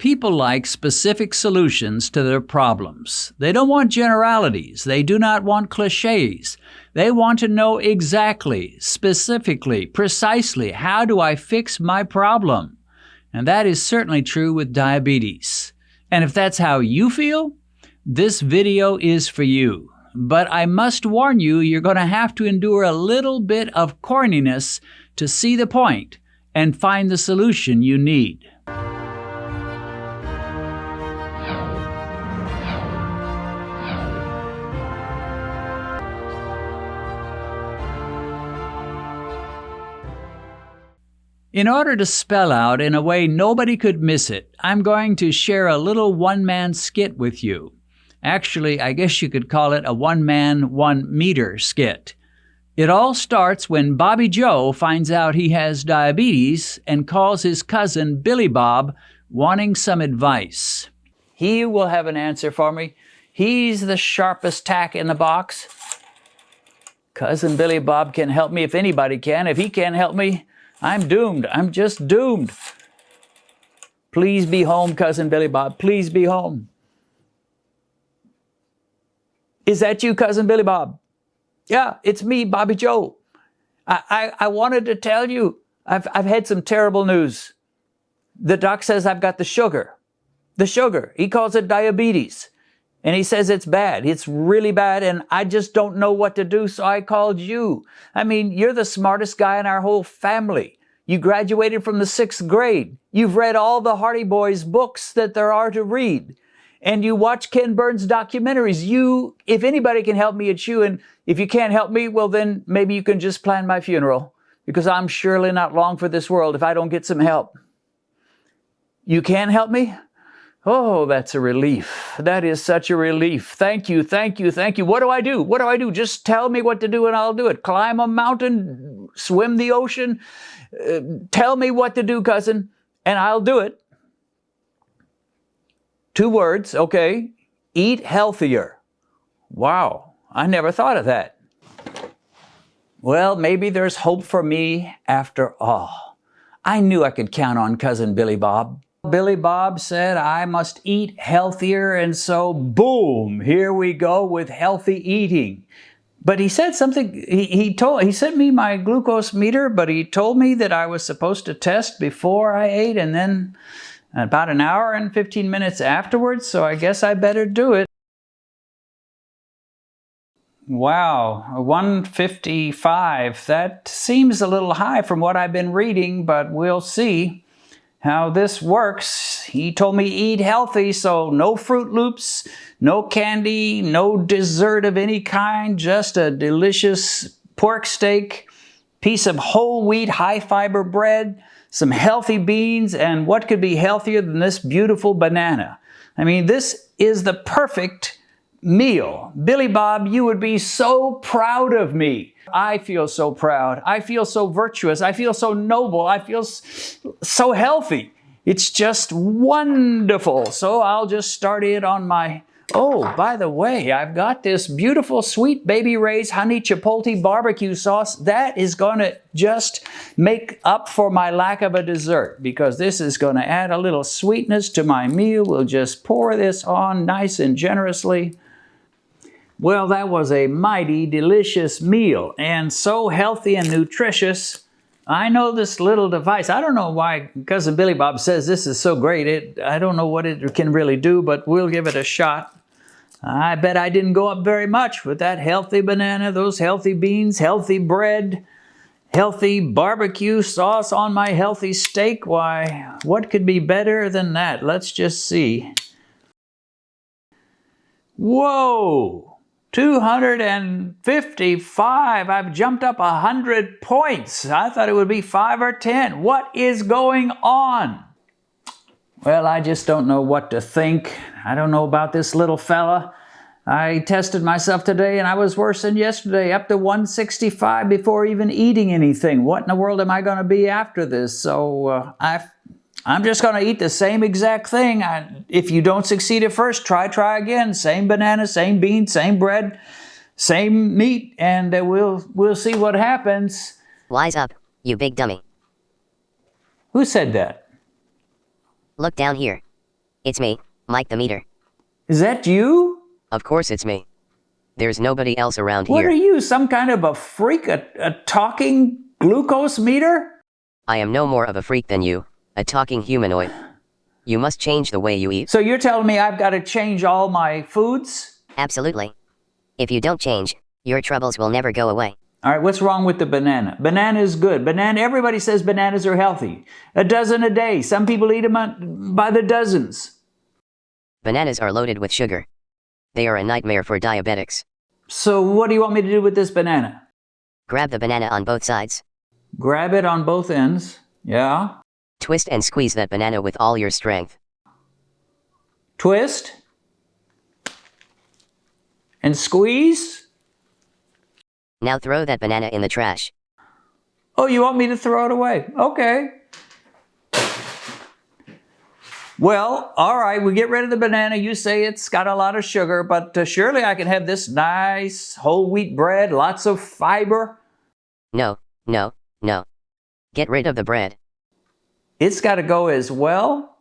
People like specific solutions to their problems. They don't want generalities. They do not want cliches. They want to know exactly, specifically, precisely, how do I fix my problem? And that is certainly true with diabetes. And if that's how you feel, this video is for you. But I must warn you, you're going to have to endure a little bit of corniness to see the point and find the solution you need. In order to spell out in a way nobody could miss it, I'm going to share a little one-man skit with you. Actually, I guess you could call it a one-man, one-meter skit. It all starts when Bobby Joe finds out he has diabetes and calls his cousin Billy Bob wanting some advice. He will have an answer for me. He's the sharpest tack in the box. Cousin Billy Bob can help me if anybody can. If he can't help me, I'm doomed. I'm just doomed. Please be home, Cousin Billy Bob. Please be home. Is that you, Cousin Billy Bob? Yeah, it's me, Bobby Joe. I wanted to tell you, I've had some terrible news. The doc says I've got the sugar. The sugar. He calls it diabetes. And he says it's bad. It's really bad, and I just don't know what to do, so I called you. I mean, you're the smartest guy in our whole family. You graduated from the 6th grade. You've read all the Hardy Boys books that there are to read. And you watch Ken Burns documentaries. If anybody can help me, it's you. And if you can't help me, well, then maybe you can just plan my funeral, because I'm surely not long for this world if I don't get some help. You can help me? Oh, that's a relief. That is such a relief. Thank you, thank you, thank you. What do I do? What do I do? Just tell me what to do and I'll do it. Climb a mountain, swim the ocean. Tell me what to do, cousin, and I'll do it. 2 words, okay. Eat healthier. Wow, I never thought of that. Well, maybe there's hope for me after all. I knew I could count on Cousin Billy Bob. Billy Bob said I must eat healthier, and so boom, here we go with healthy eating. But he said something, he sent me my glucose meter, but he told me that I was supposed to test before I ate and then about an hour and 15 minutes afterwards, so I guess I better do it. Wow, 155, that seems a little high from what I've been reading, but we'll see how this works. He told me eat healthy, so no Fruit Loops, no candy, no dessert of any kind, just a delicious pork steak, piece of whole wheat high fiber bread, some healthy beans, and what could be healthier than this beautiful banana? I mean, this is the perfect meal. Billy Bob, you would be so proud of me. I feel so proud. I feel so virtuous. I feel so noble. I feel so healthy. It's just wonderful. So I'll just start it on my... Oh, by the way, I've got this beautiful Sweet Baby Ray's honey chipotle barbecue sauce. That is going to just make up for my lack of a dessert, because this is going to add a little sweetness to my meal. We'll just pour this on nice and generously. Well, that was a mighty delicious meal, and so healthy and nutritious. I know this little device. I don't know why Cousin Billy Bob says this is so great. I don't know what it can really do, but we'll give it a shot. I bet I didn't go up very much with that healthy banana, those healthy beans, healthy bread, healthy barbecue sauce on my healthy steak. Why, what could be better than that? Let's just see. Whoa! 255. I've jumped up 100 points. I thought it would be 5 or 10. What is going on? Well, I just don't know what to think. I don't know about this little fella. I tested myself today and I was worse than yesterday, up to 165 before even eating anything. What in the world am I going to be after this? So I'm just going to eat the same exact thing. If you don't succeed at first, try again. Same banana, same beans, same bread, same meat, and we'll see what happens. Wise up, you big dummy. Who said that? Look down here. It's me, Mike the meter. Is that you? Of course it's me. There's nobody else around What here. are you, some kind of a freak, a talking glucose meter? I am no more of a freak than you, a talking humanoid. You must change the way you eat. So you're telling me I've got to change all my foods? Absolutely. If you don't change, your troubles will never go away. All right, what's wrong with the banana? Banana is good. Everybody says bananas are healthy. A dozen a day. Some people eat them by the dozens. Bananas are loaded with sugar. They are a nightmare for diabetics. So what do you want me to do with this banana? Grab the banana on both sides. Grab it on both ends. Yeah. Twist and squeeze that banana with all your strength. Twist. And squeeze. Now throw that banana in the trash. Oh, you want me to throw it away? Okay. Well, all right, we get rid of the banana. You say it's got a lot of sugar, but surely I can have this nice whole wheat bread, lots of fiber. No. Get rid of the bread. It's got to go as well.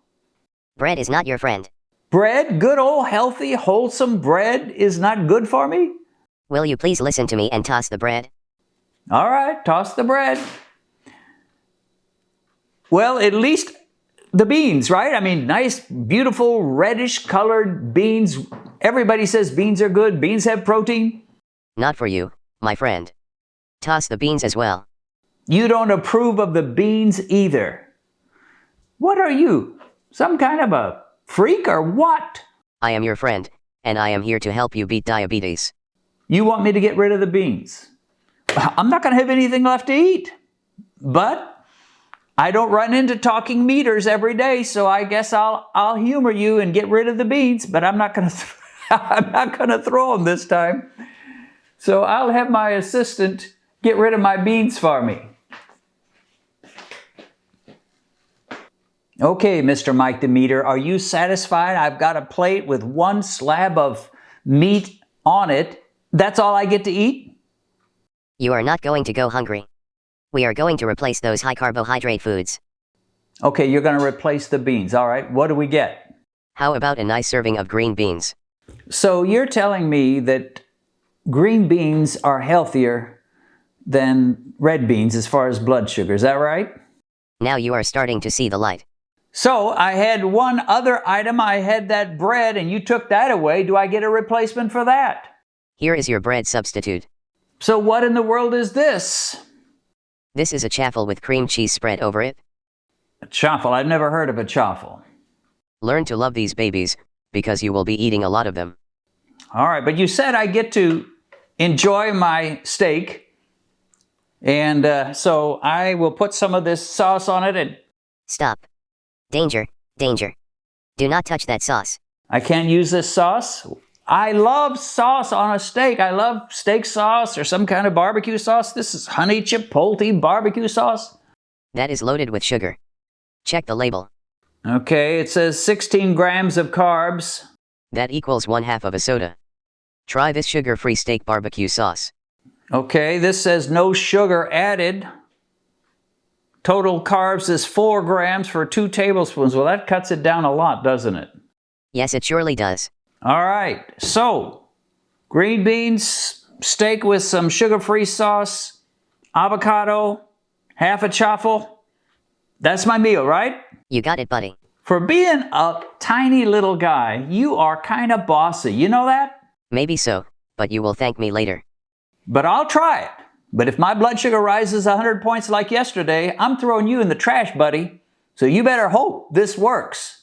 Bread is not your friend. Bread, good old healthy, wholesome bread is not good for me? Will you please listen to me and toss the bread? All right, toss the bread. Well, at least the beans, right? I mean, nice, beautiful, reddish colored beans. Everybody says beans are good. Beans have protein. Not for you, my friend. Toss the beans as well. You don't approve of the beans either. What are you? Some kind of a freak or what? I am your friend, and I am here to help you beat diabetes. You want me to get rid of the beans? I'm not going to have anything left to eat. But I don't run into talking meters every day, so I guess I'll humor you and get rid of the beans, but I'm not going to throw them this time. So I'll have my assistant get rid of my beans for me. Okay, Mr. Mike the Meter, are you satisfied? I've got a plate with one slab of meat on it. That's all I get to eat? You are not going to go hungry. We are going to replace those high carbohydrate foods. Okay, you're going to replace the beans. All right, what do we get? How about a nice serving of green beans? So you're telling me that green beans are healthier than red beans as far as blood sugar, is that right? Now you are starting to see the light. So I had one other item. I had that bread and you took that away. Do I get a replacement for that? Here is your bread substitute. So what in the world is this? This is a chaffle with cream cheese spread over it. A chaffle? I've never heard of a chaffle. Learn to love these babies, because you will be eating a lot of them. All right, but you said I get to enjoy my steak. And so I will put some of this sauce on it and... Stop. Danger, danger. Do not touch that sauce. I can't use this sauce? I love sauce on a steak. I love steak sauce or some kind of barbecue sauce. This is honey chipotle barbecue sauce. That is loaded with sugar. Check the label. Okay, it says 16 grams of carbs. That equals 1/2 of a soda. Try this sugar-free steak barbecue sauce. Okay, this says no sugar added. Total carbs is 4 grams for 2 tablespoons. Well, that cuts it down a lot, doesn't it? Yes, it surely does. All right, so green beans, steak with some sugar-free sauce, avocado, half a chaffle. That's my meal, right? You got it, buddy. For being a tiny little guy, you are kind of bossy. You know that? Maybe so, but you will thank me later. But I'll try it. But if my blood sugar rises 100 points like yesterday, I'm throwing you in the trash, buddy. So you better hope this works.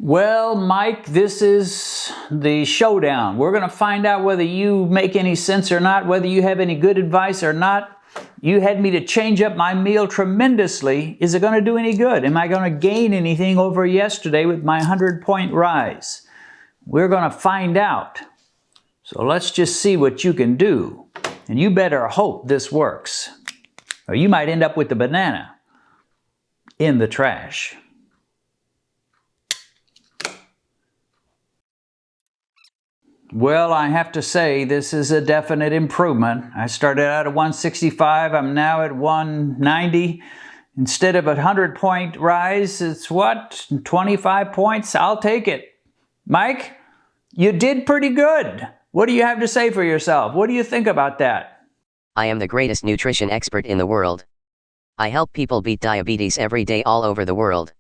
Well, Mike, this is the showdown. We're going to find out whether you make any sense or not, whether you have any good advice or not. You had me to change up my meal tremendously. Is it going to do any good? Am I going to gain anything over yesterday with my 100-point rise? We're going to find out. So let's just see what you can do. And you better hope this works, or you might end up with the banana in the trash. Well, I have to say this is a definite improvement. I started out at 165, I'm now at 190, Instead of a 100-point rise, it's what? 25 points? I'll take it. Mike, you did pretty good. What do you have to say for yourself? What do you think about that? I am the greatest nutrition expert in the world. I help people beat diabetes every day all over the world.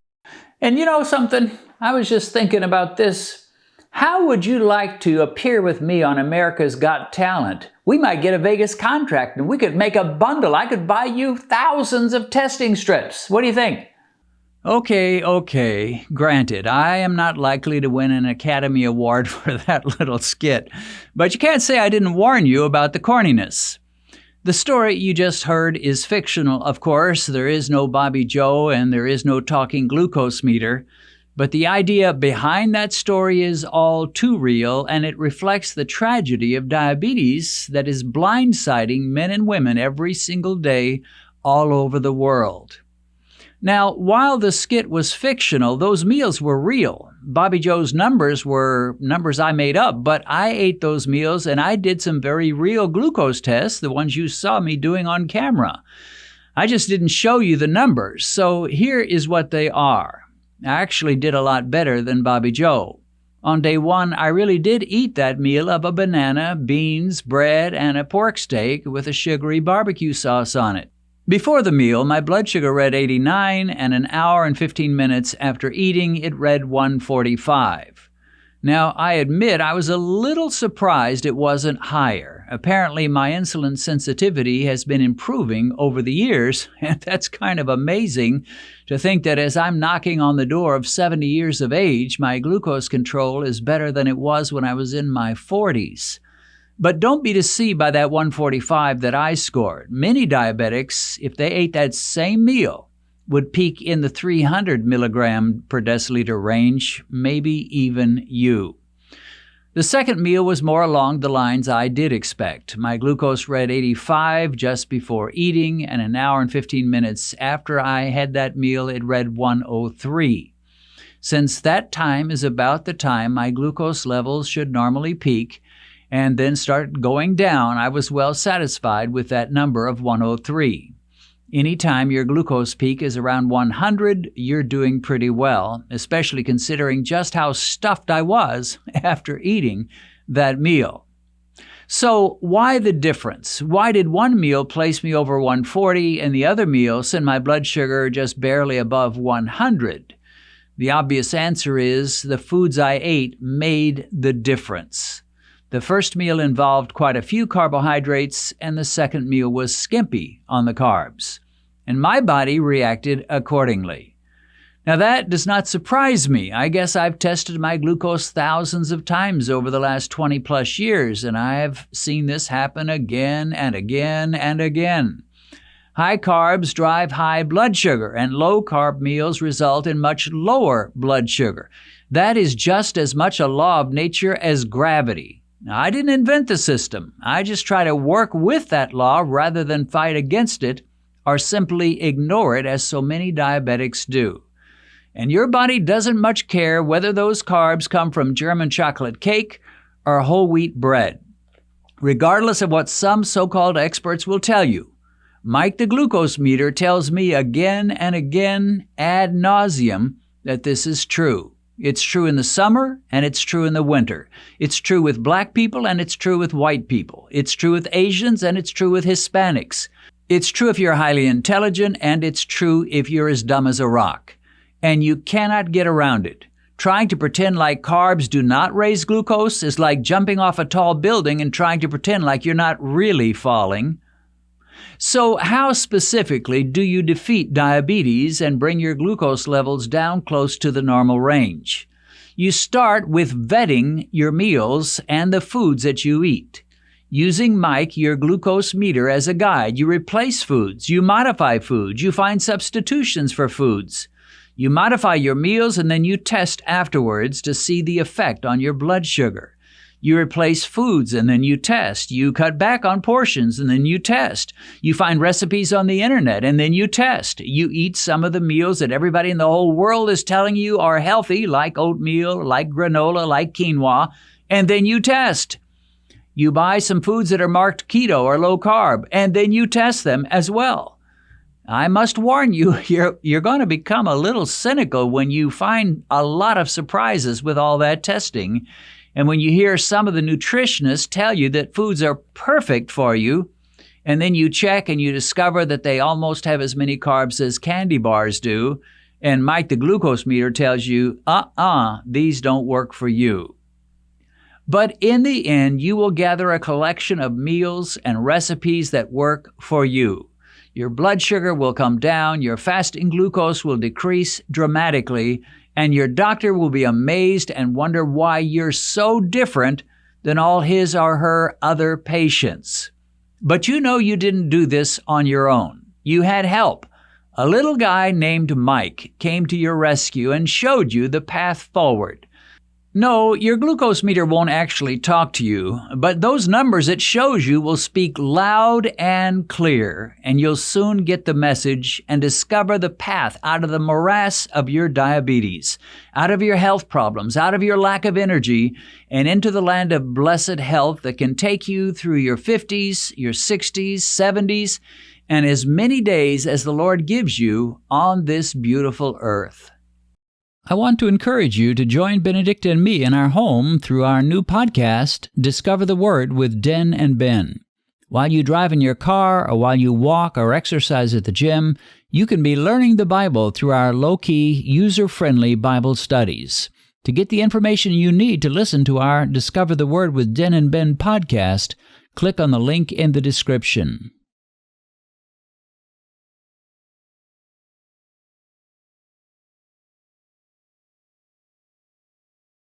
And you know something? I was just thinking about this. How would you like to appear with me on America's Got Talent? We might get a Vegas contract and we could make a bundle. I could buy you thousands of testing strips. What do you think? Okay. Granted, I am not likely to win an Academy Award for that little skit. But you can't say I didn't warn you about the corniness. The story you just heard is fictional, of course. There is no Bobby Joe and there is no talking glucose meter. But the idea behind that story is all too real, and it reflects the tragedy of diabetes that is blindsiding men and women every single day all over the world. Now, while the skit was fictional, those meals were real. Bobby Joe's numbers were numbers I made up, but I ate those meals and I did some very real glucose tests, the ones you saw me doing on camera. I just didn't show you the numbers, so here is what they are. I actually did a lot better than Bobby Joe. On day 1, I really did eat that meal of a banana, beans, bread, and a pork steak with a sugary barbecue sauce on it. Before the meal, my blood sugar read 89, and an hour and 15 minutes after eating, it read 145. Now, I admit I was a little surprised it wasn't higher. Apparently, my insulin sensitivity has been improving over the years, and that's kind of amazing to think that as I'm knocking on the door of 70 years of age, my glucose control is better than it was when I was in my 40s. But don't be deceived by that 145 that I scored. Many diabetics, if they ate that same meal, would peak in the 300 milligram per deciliter range, maybe even you. The second meal was more along the lines I did expect. My glucose read 85 just before eating, and an hour and 15 minutes after I had that meal, it read 103. Since that time is about the time my glucose levels should normally peak and then start going down, I was well satisfied with that number of 103. Anytime your glucose peak is around 100, you're doing pretty well, especially considering just how stuffed I was after eating that meal. So why the difference? Why did one meal place me over 140 and the other meal send my blood sugar just barely above 100? The obvious answer is the foods I ate made the difference. The first meal involved quite a few carbohydrates, and the second meal was skimpy on the carbs. And my body reacted accordingly. Now that does not surprise me. I guess I've tested my glucose thousands of times over the last 20 plus years, and I've seen this happen again and again and again. High carbs drive high blood sugar, and low carb meals result in much lower blood sugar. That is just as much a law of nature as gravity. Now, I didn't invent the system. I just try to work with that law rather than fight against it or simply ignore it as so many diabetics do. And your body doesn't much care whether those carbs come from German chocolate cake or whole wheat bread. Regardless of what some so-called experts will tell you, Mike the glucose meter tells me again and again ad nauseum that this is true. It's true in the summer, and it's true in the winter. It's true with black people, and it's true with white people. It's true with Asians, and it's true with Hispanics. It's true if you're highly intelligent, and it's true if you're as dumb as a rock. And you cannot get around it. Trying to pretend like carbs do not raise glucose is like jumping off a tall building and trying to pretend like you're not really falling. So how specifically do you defeat diabetes and bring your glucose levels down close to the normal range? You start with vetting your meals and the foods that you eat. Using Mike, your glucose meter, as a guide, you replace foods, you modify foods, you find substitutions for foods. You modify your meals and then you test afterwards to see the effect on your blood sugar. You replace foods and then you test. You cut back on portions and then you test. You find recipes on the internet and then you test. You eat some of the meals that everybody in the whole world is telling you are healthy, like oatmeal, like granola, like quinoa, and then you test. You buy some foods that are marked keto or low carb, and then you test them as well. I must warn you, you're going to become a little cynical when you find a lot of surprises with all that testing. And when you hear some of the nutritionists tell you that foods are perfect for you, and then you check and you discover that they almost have as many carbs as candy bars do, and Mike the glucose meter tells you, these don't work for you. But in the end, you will gather a collection of meals and recipes that work for you. Your blood sugar will come down, your fasting glucose will decrease dramatically, and your doctor will be amazed and wonder why you're so different than all his or her other patients. But you know you didn't do this on your own. You had help. A little guy named Mike came to your rescue and showed you the path forward. No, your glucose meter won't actually talk to you, but those numbers it shows you will speak loud and clear, and you'll soon get the message and discover the path out of the morass of your diabetes, out of your health problems, out of your lack of energy, and into the land of blessed health that can take you through your 50s, your 60s, 70s, and as many days as the Lord gives you on this beautiful earth. I want to encourage you to join Benedict and me in our home through our new podcast, Discover the Word with Den and Ben. While you drive in your car or while you walk or exercise at the gym, you can be learning the Bible through our low-key, user-friendly Bible studies. To get the information you need to listen to our Discover the Word with Den and Ben podcast, click on the link in the description.